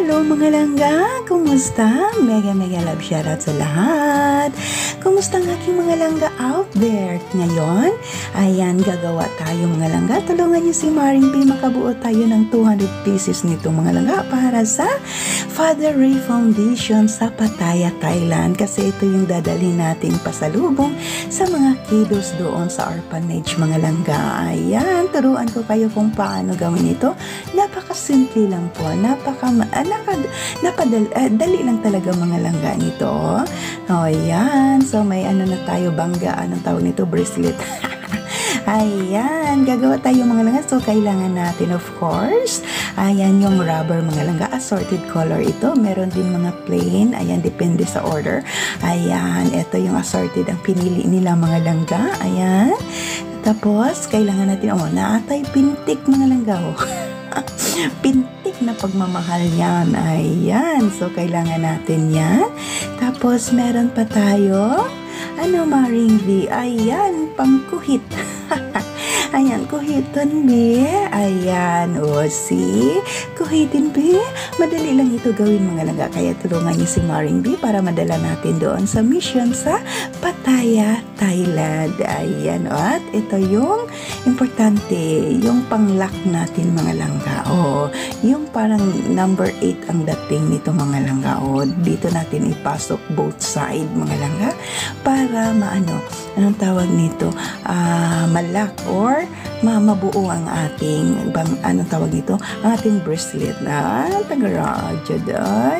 Hello mga langga! Kumusta? Mega love shoutout sa lahat! Kumusta ang aking mga langga out there? Ngayon, ayan, gagawa tayo mga langga. Tulungan niyo si Maring B, makabuo tayo ng 200 pieces nito mga langga para sa Father Ray Foundation sa Pattaya, Thailand. Kasi ito yung dadalhin nating pasalubong sa mga kiddos doon sa orphanage mga langga. Ayan, turuan ko kayo kung paano gawin ito. Napakasimple lang po. Dali lang talaga mga langga nito. O, yan. So, may ano na tayo, bangga. Anong tawag nito? Bracelet. Ayan. Gagawa tayo mga langga. So, kailangan natin, of course, ayan yung rubber mga langga. Assorted color ito. Meron din mga plain. Ayan, depende sa order. Ayan. Ito yung assorted ang pinili nila mga langga. Ayan. Tapos, kailangan natin, naatay pintik mga langga. Pintik na pagmamahal yan. Ayan. So, kailangan natin yan. Tapos, meron pa tayo. Maring V? Ayan, pangkuhit. Ayan, kuhitan, B. Ayan, see? Kuhitin, B. Madali lang ito gawin mga langga. Kaya tulungan niyo si Maring B para madala natin doon sa mission sa Pattaya, Thailand. Ayan, at ito yung importante, yung pang-lock natin mga langga. Yung parang number 8 ang dating nito mga langga. Dito natin ipasok both side mga langga para anong tawag nito? Malak or mabuo ang ating anong tawag nito? Ang ating bracelet na tagaradyo.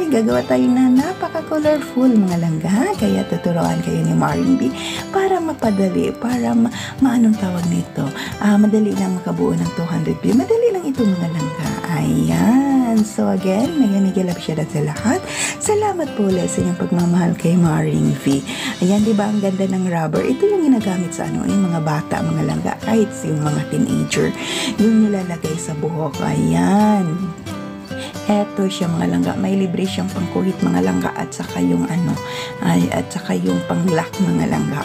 Gagawa tayo na napaka-colorful mga langga. Kaya tuturuan kayo ni Maring B para mapadali, para anong tawag nito? Madali lang makabuo ng 200 B. Madali lang ito mga langga. Ayan. So again, mega love shoutout sa lahat. Salamat po ulit sa inyong pagmamahal kay Maring V. Ayan, di ba ang ganda ng rubber? Ito yung ginagamit sa yung mga bata, mga langga, kahit yung mga teenager. Yung nilalagay sa buhok. Ayan. Eto siya mga langga, may libre siyang pangkuhit mga langga at saka yung at saka yung pang-lock mga langga.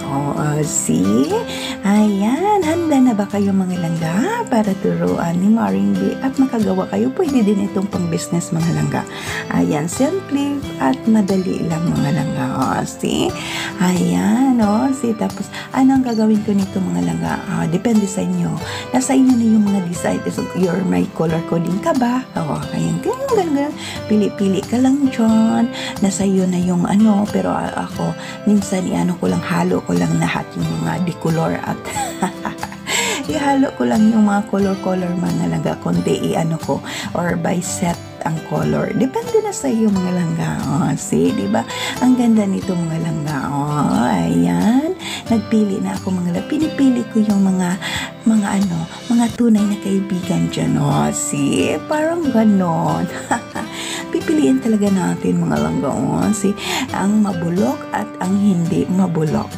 See? Ayan, handa na ba kayo mga langga para turuan ni Maring B at makagawa kayo? Pwede din itong pang-business mga langga. Ayan, simple at madali lang mga langga. See? Ayan, see? Tapos, ano ang gagawin ko nito mga langga? Depende sa inyo. Nasa inyo na yung mga design. So, you're my color coding ka ba? Ayan, ganun. Pili-pili ka lang dyan. Nasa iyo na yung pero ako, minsan halo ko lang lahat yung mga decolor at ihalo ko lang yung mga color mga langga, kundi ko or by set ang color. Depende na sa iyo mga langga. See, di ba? Ang ganda nito mga langga. Ayan. Nagpili na ako mga langga. Pinipili ko yung mga tunay na kaibigan dyan. See, parang ganon. Pipiliin talaga natin mga langga. See, ang mabulok at ang hindi mabulok.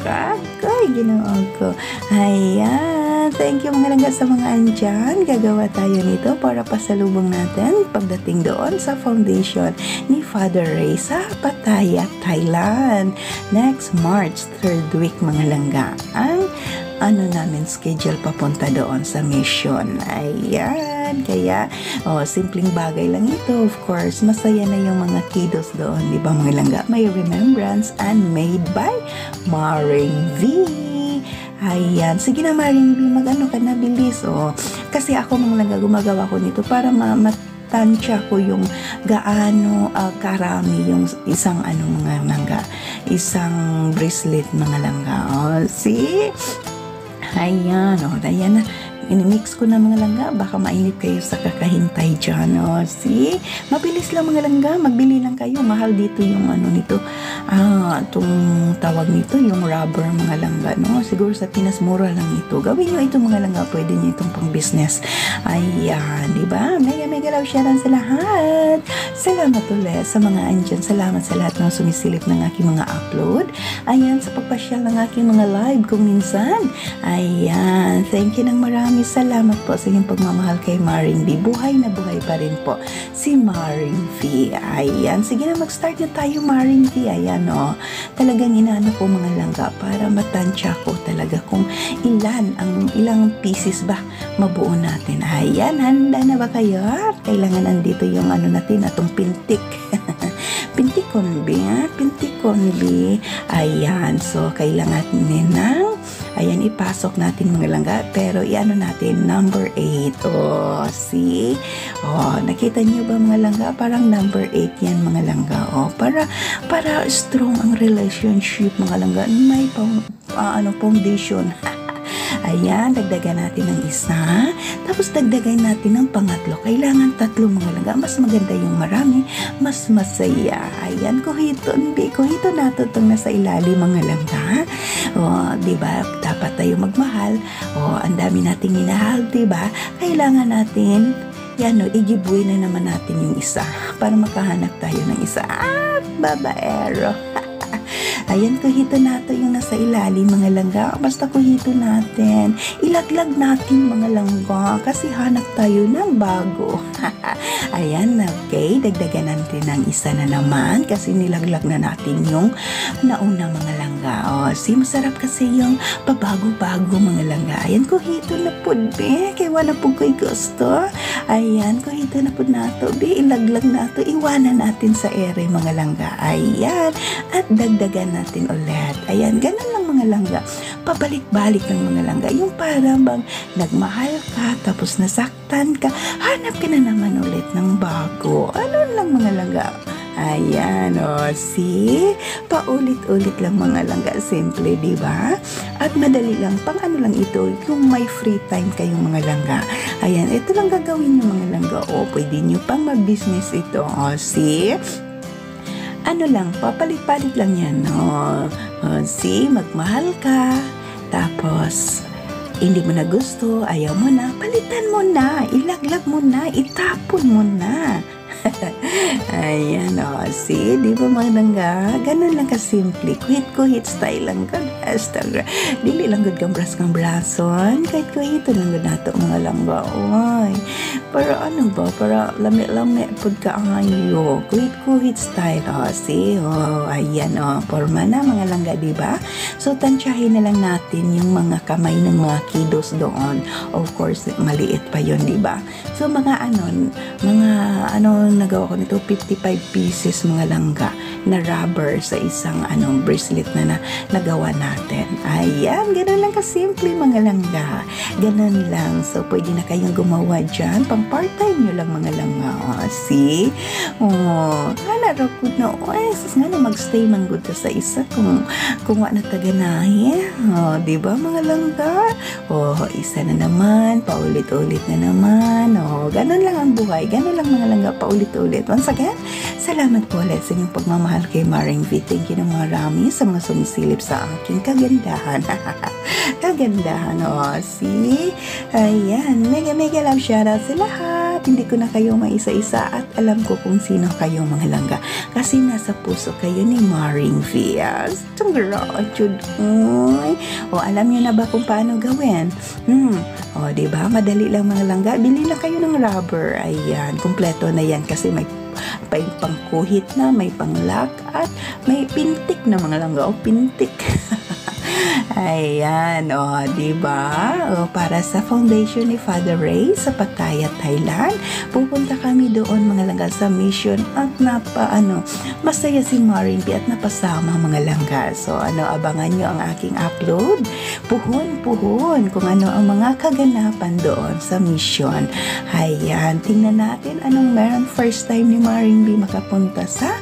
Ginawa ko. Ayan. Thank you mga langga sa mga andyan. Gagawa tayo nito para pasalubong natin pagdating doon sa foundation ni Father Ray sa Pattaya, Thailand. Next March, 3rd week mga langga. Ang namin schedule papunta doon sa mission. Ayan. Kaya, simpleng bagay lang ito. Of course, masaya na yung mga kiddos doon. Di ba mga langga? May remembrance and made by Maring V. Ayan. Sige na Maring V, ka na, bilis. Kasi ako mga langga, gumagawa ko nito para matansya ko yung gaano karami yung isang mga langga. Isang bracelet mga langga. See? Ayan. Ayan na. Inimix ko na mga langga, baka mainit kayo sa kakahintay dyan. See? Mabilis lang mga langga, magbili lang kayo. Mahal dito yung nito. Itong tawag nito, yung rubber mga langga. Siguro sa Pinas, mura lang ito. Gawin nyo ito mga langga, pwede nyo itong pang business. Ayan, diba? Mega love shoutout sa lahat. Salamat ulit sa mga andyan. Salamat sa lahat ng sumisilip ng aking mga upload. Ayan, sa pagpasyal ng aking mga live kung minsan. Ayan, thank you ng marami. Salamat po sa inyong pagmamahal kay Maring B. Buhay na buhay pa rin po si Maring V. Ayan. Sige na, mag-start na tayo Maring V. Ayan Talagang inaano ko mga langga para matansya ko talaga kung ilang pieces ba mabuo natin. Ayan. Handa na ba kayo? At kailangan andito yung ano natin, atong pintik. Pintikonbi. Ayan, so kailangan ng ayan, ipasok natin mga langga, pero iano natin, number 8. Oh, see? Oh, nakita niyo ba mga langga? Parang number 8 yan mga langga. Oh, para strong ang relationship mga langga. May foundation. Ayan, dagdagan natin ng isa. Tapos dagdagan natin ng pangatlo. Kailangan 3 mga langga. Mas maganda yung marami. Mas masaya. Ayan, kuhito nato itong nasa ilalim mga langga. O, diba? Dapat tayo magmahal. O, ang dami nating minahal, diba? Kailangan natin, yan o, i-giveaway na naman natin yung isa. Para makahanap tayo ng isa. At babaero. Ayan, kuhito nato yung nasa ilalim mga langga. Basta kuhito natin. Ilaglag natin mga langga kasi hanap tayo ng bago. Ayan, okay. Dagdagan natin ng isa na naman kasi nilaglag na natin yung nauna mga langga. O, masarap kasi yung pabago-bago mga langga. Ayan, kuhito na po, be. Kaya wala po ko'y gusto. Ayan, kuhito na po nato, be. Ilaglag nato. Iwanan natin sa ere mga langga. Ayan. At dagdagan natin ulit. Ayan, ganun lang mga langga. Pabalik-balik ng mga langga. Yung parang bang nagmahal ka, tapos nasaktan ka, hanap ka na naman ulit ng bago. Ano lang mga langga. Ayan, see? Paulit-ulit lang mga langga. Simple, diba? At madali lang. Pang ano lang ito, yung may free time kayong mga langga. Ayan, ito lang gagawin yung mga langga. Pwede nyo pang mag-business ito. See? Ano lang, papalit-palit lang yan. See, magmahal ka. Tapos, hindi mo na gusto, ayaw mo na, palitan mo na, ilaglag mo na, itapon mo na. Ayan, see, di ba mga langga? Ganun lang kasimple. Kuhit style lang ka. Dili lang gud kang brason. Kahit kuhito lang gud nato mga langga. Oy, para ano ba? Para lami-lami pud ka ayo. Kuhit style. See, ayan, forma na mga langga, di ba? So, tansyahin na lang natin yung mga kamay ng mga kiddos doon. Of course, maliit pa yon, di ba? So, mga nagawa ko nito, 55 pieces mga langga na rubber sa isang bracelet na nagawa natin. Ayan, ganun lang kasimple mga langga. Ganun lang. So, pwede na kayong gumawa dyan. Pang part-time nyo lang mga langga. See? Hanarap ko na, sus nga na mag-stay man good sa isa kung wa na taganahin. Diba mga langga? Isa na naman, paulit-ulit na naman. Ganun lang ang buhay. Ganun lang mga langga, paulit-ulit. Once again, salamat po ulit sa inyong pagmamahal kay Maring V. Thank you ng marami sa mga sumisilip sa aking kagandahan. Kagandahan, see? Ayan, mega love shoutout sa lahat. Hindi ko na kayo maisa-isa at alam ko kung sino kayo mga langga. Kasi nasa puso kayo ni Maring V. Alam niyo na ba kung paano gawin? Diba? Madali lang mga langga. Bili lang kayo ng rubber. Ayan, kumpleto na yan kasi may pangkuhit na, may panglock at may pintik na mga langga. Pintik. Ayan, diba? Para sa foundation ni Father Ray sa Pattaya, Thailand. Pupunta kami doon mga langga sa mission at masaya si Maring V at napasama mga langga. So, abangan nyo ang aking upload. Puhon kung ano ang mga kaganapan doon sa mission. Ayan, tingnan natin anong meron. First time ni Maring V makapunta sa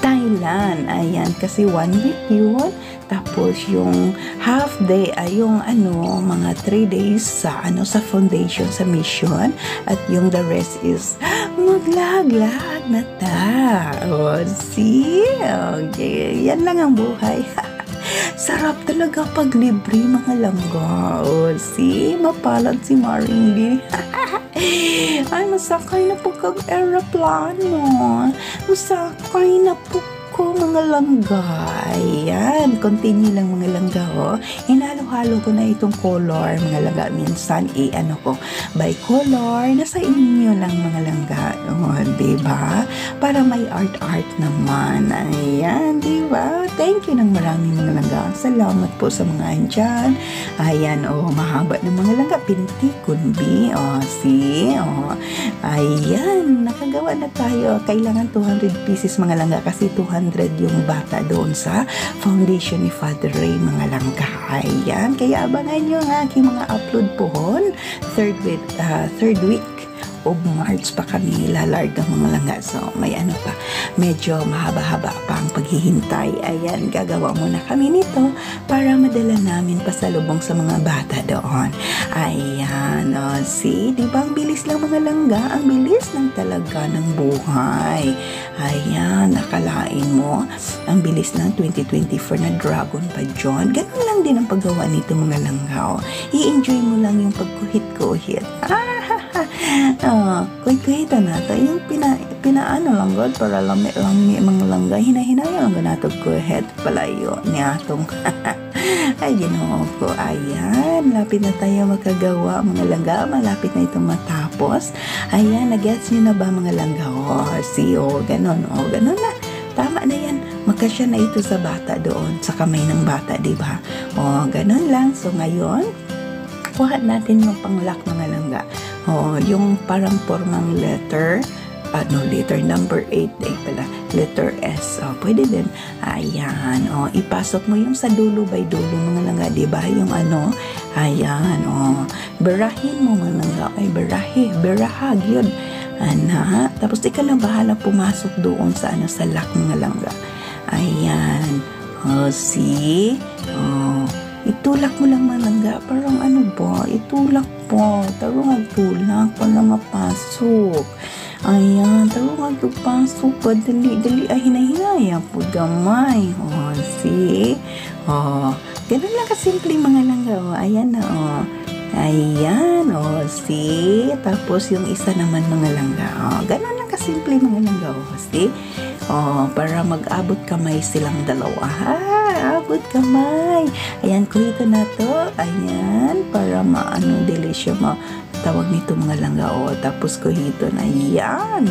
Thailand. Ayan, kasi 1 week yun. Tapos yung half day ay yung mga 3 days sa foundation sa mission at yung the rest is maglaglag na ta. See? Okay, yan lang ang buhay. Sarap talaga pag libre mga langga. See? Mapalad si Maring V. Ay, masakay na po kag aeroplano. Masakay na po ko mga langga. Ayan, continue lang mga langga oh. Hinalo-halo ko na itong color mga langga. Minsan ano ko by color. Nasa inyo lang mga langga. Oh, diba? Para may art naman. Ayan, diba? Thank you ng marami mga langga. Salamat po sa mga andyan. Ayan, oh, mahaba ng mga langga. Pinti kunbi. Oh, see? Oh, ayan, nakagawa na tayo. Kailangan 200 pieces mga langga kasi 200 yung bata doon sa foundation ni Father Ray mga langga. Ayan, kaya abangan nyo ang aking mga upload pohon. Third week of March pa kami lalarga mga langga. So, may ano pa, medyo mahaba-haba pa ang paghihintay. Ayan, gagawa muna kami nito para madala namin pasalubong sa mga bata doon. Ayan, see, di ba ang bilis lang mga langga? Ang bilis lang talaga ng buhay. Ayan, nakalain mo, ang bilis ng 2024 na dragon pa John. Ganun lang din ang paggawa nito mga langga. I-enjoy mo lang yung pagkuhit-kuhit. Kuhit-kuhita na ito. Yung pinaano lang God para lami mga langga. Hinahinaya lang na ito kuhit palayo niya itong ay ginoo ko. Ayan, lapit na tayo magkagawa mga langga. Malapit na itong matapos. Ayan, nag-gets nyo na ba mga langga? See, ganon na. Tama na yan. Magkasya na ito sa bata doon, sa kamay ng bata, diba? Ganon lang. So, ngayon, kuha natin yung pang-lock mga langga. Yung parang formang letter, letter number 8 pala, letter S. Pwede din. Ayan, ipasok mo yung sa dulo by dulo mga langga, diba? Yung ayan, berahin mo mga langga. Ay, berahag yun. Tapos ikaw na bahala pumasok doon sa sa lock mga langga. Ayan, see? Itulak mo lang mga langga. Parang itulak po. Tarong agtulak para mapasok. Ayan, tarong agtupasok pa. Dali, hinahinaya po gamay. See? Ganun lang kasimple mga langga. Ayan na, Ayan, see? Tapos yung isa naman mga langga. Ganun lang kasimple mga langga. See? Para mag-abot kamay silang dalawa. Abot kamay. Ayan, kuhito na to. Ayan, para dili siya tawag nito mga langga. Tapos kuhito na yan.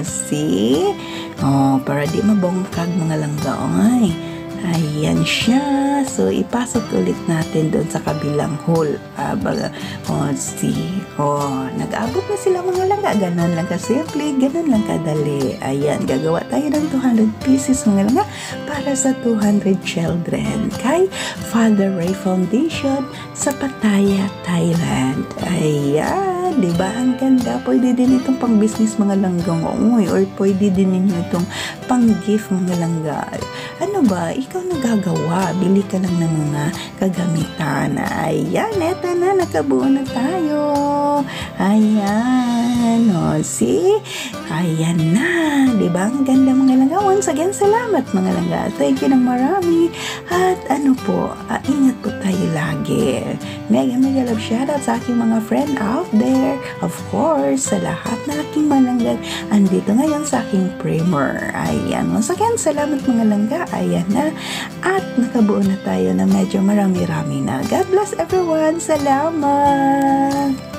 See? Para di mabongkag mga langga. Ayan siya. So, ipasok ulit natin doon sa kabilang hole. See? Nag-abot na sila mga langga. Ganon lang kasimple. Ganon lang kadali. Ayan, gagawa tayo ng 200 pieces mga langga para sa 200 children kay Father Ray Foundation sa Pattaya, Thailand. Ayan, diba? Ang ganda. Pwede din itong pang-business mga langgang. Or pwede din ninyo itong pang-gift mga langga. Ano ba? Ikaw nagagawa. Bili ka lang ng mga kagamitan. Ayan, eto na. Nakabuo na tayo. Ayan. See? Ayan na. Diba? Ang ganda mga langga. Once again, salamat mga langga. Thank you ng marami. At ingat po tayo lagi. Mega love shoutout sa aking mga friend out there. Of course, sa lahat na aking malanggan andito ngayon sa aking primer. Ayan. Once again, salamat mga langga. Ayan na. At nakabuo na tayo na medyo marami-rami na. God bless everyone. Salamat!